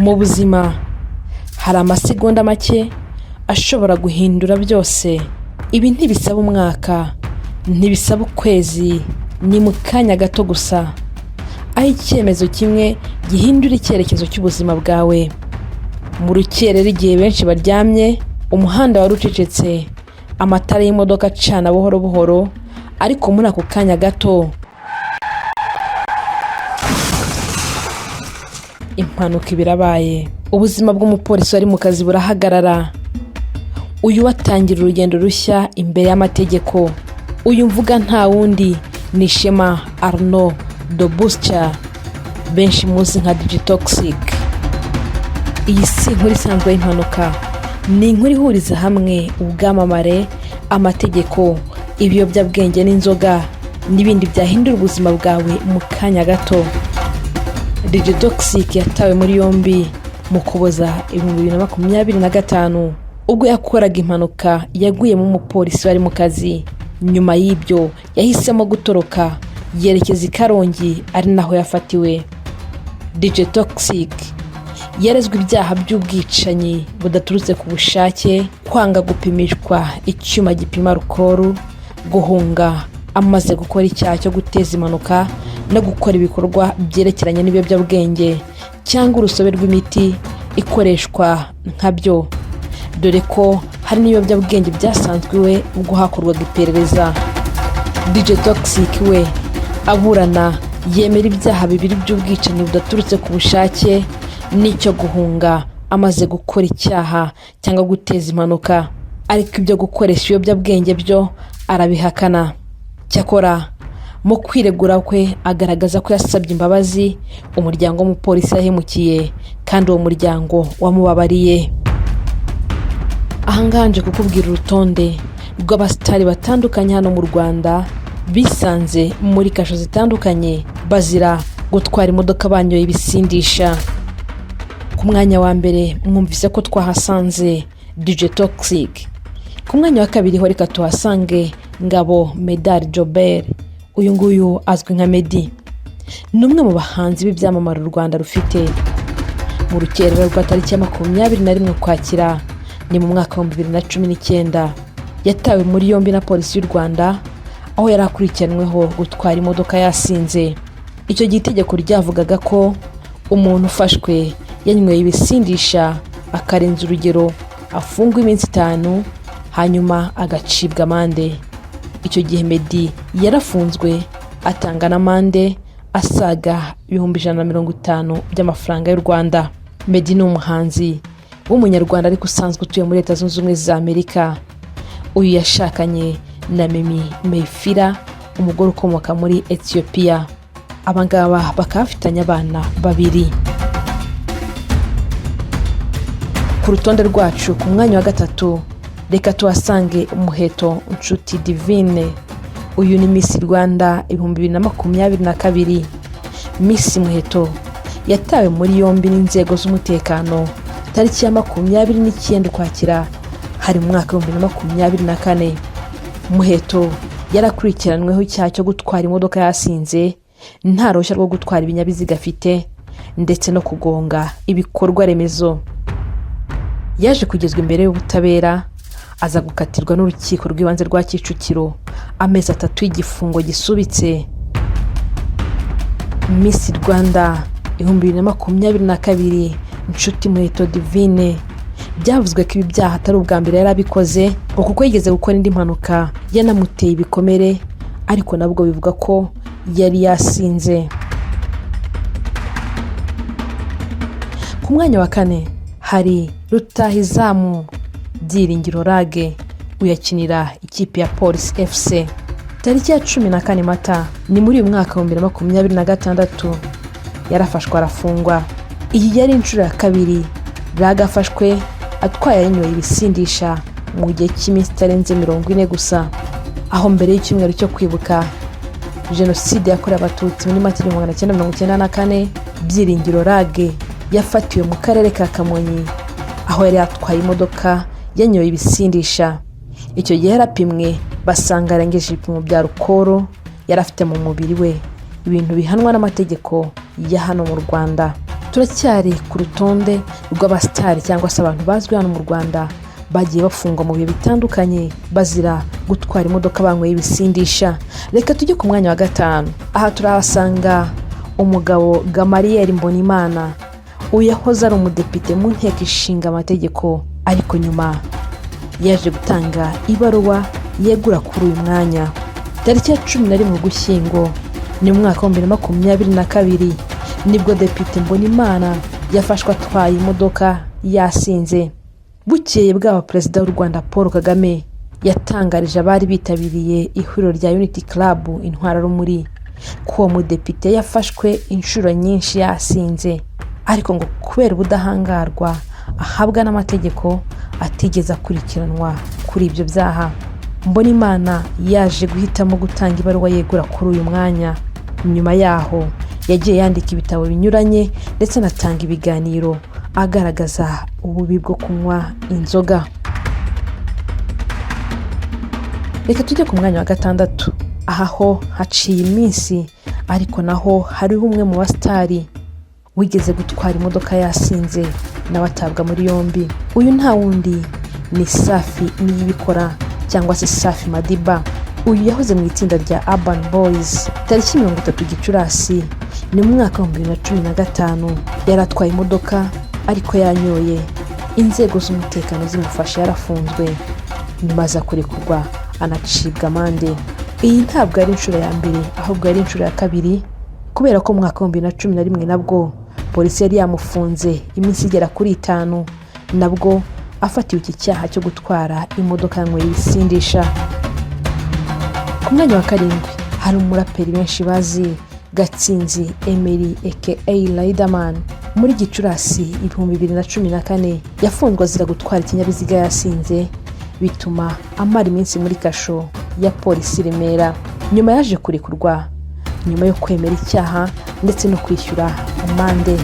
Mu buzima hari amasegonda make ashobora guhindura byose. Ibi ntibisaba umwaka, ntibisaba ukwezi, ni mu kanya gato gusa. Aho icyemezo kimwe gihindura icyerekezo cy'ubuzima bwawe. Mu rukerera igihe benshi baryamye, umuhanda wari ucecetse, amatara y'imodoka acana buhoro buhoro, ariko muri ako kanya gato impanuka birabaye. Ubuzima bw'umupolisi wari mu kazi burahagarara. Uyu watangira urugendo rushya imbere y'amategeko. Uyu mvuga nta wundi ni Shema Arno Dobuscha, benshi muzi nka Digitoxic. Iyi si inkuru isanzwe y'impanuka, ni inkuru ihuriza hamwe ubwamamare, amategeko, ibiyobyabwenge n'inzoga n'ibindi byahindura ubuzima bwawe mu kanya gato. Digitoxic yatawe muri yombi mu Kuboza 2025 ubwo yakoraga impanuka yaguyemo umupolisi wari mu kazi. Nyuma y'ibyo yahisemo gutoroka yerekeza i Karongi, ari naho yafatiwe. Digitoxic yarezwe ibyaha by'ubwicanyi budaturutse ku bushake, kwanga gupimishwa icyuma gipima alcohol, guhunga amaze gukora icyaha cyo guteza impanuka no gukora ibikorwa byerekeranye n'ibiyobyabwenge cyangwa urusobe rw'imiti ikoreshwa nkabyo, dore ko hari n'ibiyobyabwenge byasanzwe we ubwo hakorwaga iperereza. Digitoxic we aburana yemera ibyaha bibiri by'ubwicanyi budaturutse ku bushake n'icyo guhunga amaze gukora icyaha cyangwa guteza impanuka, ariko ibyo gukoresha ibiyobyabwenge byo arabihakana. Cyakora mu kwiregura kwe agaragaza ko yasabye imbabazi umuryango w'umupolisi yahemukiye, kandi uwo muryango wamubabariye. Ahanganje kukubwira urutonde rw'abastari batandukanye hano mu Rwanda bisanze muri kasho zitandukanye bazira gutwara imodoka banyoye ibisindisha. Ku mwanya wa mbere mwumvise ko twahasanze Digitoxic. Ku mwanya wa kabiri ho reka tuhasange Ngabo Meddy Jobert. Uyu nguyu azwi nka Meddy, ni umwe mu bahanzi b'ibyamamare u Rwanda rufite. Mu rukerera rwa tariki ya 21 Ukwakira ni mu mwaka wa 2019 yatawe muri yombi na polisi y'u Rwanda, aho yari akurikiranweho gutwara imodoka yasinze. Icyo gitegeko ryavugaga ko umuntu ufashwe yanyweye ibisindisha akarenza urugero afungwa iminsi 5 hanyuma agacibwa amande. Icyo gihe Meddy yarafunzwe atanga n'amande asaga 150 by'amafaranga y'u Rwanda. Meddy ni umuhanzi w'umunyarwanda ariko usanzwe utuye muri Leta Zunze Ubumwe za Amerika. Uyu yashakanye na Mimi Meyfira, umugore ukomoka muri Ethiopia. Abangaba bakafitanye abana 2. Ku rutonde rwacu ku mwanya wa 3 reka tuhasange Muheto Nshuti Divine. Uyu ni Miss Rwanda 2022. Miss Muheto yatawe muri yombi n'inzego z'umutekano tariki ya 29 Ukwakira hari mu mwaka wa 2024. Muheto yarakurikiranweho icyaha cyo gutwara imodoka yasinze, nta ruhushya rwo gutwara ibinyabiziga afite, ndetse no kugonga ibikorwa remezo. Yaje kugezwa imbere y'ubutabera, aza gukatirwa n'urukiko rw'ibanze rwa Kicukiro amezi 3 y'igifungo gisubitse. Miss Rwanda 2022 Nshuti Muheto Divine byavuzwe ko ibi byaha atari ubwa mbere yarabikoze, kuko yigeze gukora indi mpanuka yanamuteye ibikomere, ariko nabwo bivuga ko yari yasinze. Ku mwanya wa 4 hari Rutahizamu Byiringiro Rage, uyakinira ikipe ya Police FC. Tariki ya 14 Mata ni muri uyu mwaka wa 2026 yarafashwe arafungwa. Iyi yari inshuro ya kabiri Rage afashwe atwaye yanyoye ibisindisha mu gihe cy'iminsi itarenze 40 gusa, aho mbere y'icyumweru cyo kwibuka Jenoside yakorewe Abatutsi muri Mata 1994 Byiringiro Rage yafatiwe mu karere ka Kamonyi, aho yari atwaye imodoka yanyoye ibisindisha. Icyo gihe yarapimwe basanga arengeje ibipimo bya alcohol yarafite mu mubiri we, ibintu bihanwa n'amategeko ya hano mu Rwanda. Turacyari ku rutonde rw'abastari cyangwa se abantu bazwi hano mu Rwanda bagiye bafungwa mu bihe bitandukanye bazira gutwara imodoka banyweye ibisindisha. Reka tujye ku mwanya wa 5. Aha turahasanga umugabo Gamariyeri Mbonimana, uyu yahoze ari umudepite mu nteko ishinga amategeko, ariko nyuma yaje gutanga ibaruwa yegura kuri uyu mwanya. Tariki ya 11 Ugushyingo ni mu mwaka wa 2022 nibwo Depite Mbonimana yafashwe atwaye imodoka yasinze. Bukeye bw'aba Perezida w'u Rwanda Paul Kagame yatangarije abari bitabiriye ihuriro rya Unity Club Intwararumuri ko umudepite yafashwe inshuro nyinshi yasinze, ariko ngo kubera ubudahangarwa ahabwa n'amategeko atigeze akurikiranwa kuri ibyo byaha. Mbonimana yaje guhitamo gutanga ibaruwa yegura kuri uyu mwanya. Nyuma yaho yagiye yandika ibitabo binyuranye ndetse anatanga ibiganiro agaragaza ububi bwo kunywa inzoga. Reka tujye ku mwanya wa 6. Aha ho haciye iminsi, ariko naho hari umwe mu bastari wigeze gutwara imodoka yasinze n'abatabwa muri yombi. Uyu nta wundi ni Safi Niyibikora cyangwa se Safi Madiba. Uyu yahoze mu itsinda rya Urban Boys. Tariki 30 Gicurasi ni mu mwaka wa 2015 yaratwaye imodoka ariko yanyoye. Inzego z'umutekano zimufasha yarafunzwe, nyuma aza kurekurwa anacibwa amande. Iyi ntabwo ari inshuro ya mbere, ahubwo ari inshuro ya 2, kubera ko mu mwaka wa 2011 nabwo polisi yari yamufunze iminsi igera kuri 5, nabwo afatiwe iki cyaha cyo gutwara imodoka yanyweye ibisindisha. Ku mwanya wa 7 hari umuraperi benshi bazi Gatsinzi Emery aka Riderman. Muri Gicurasi 2014 yafunzwe azira gutwara ikinyabiziga yasinze, bituma amara iminsi muri kasho ya polisi Remera. Nyuma yaje kurekurwa nyuma yo kwemera icyaha ndetse no kwishyura amande.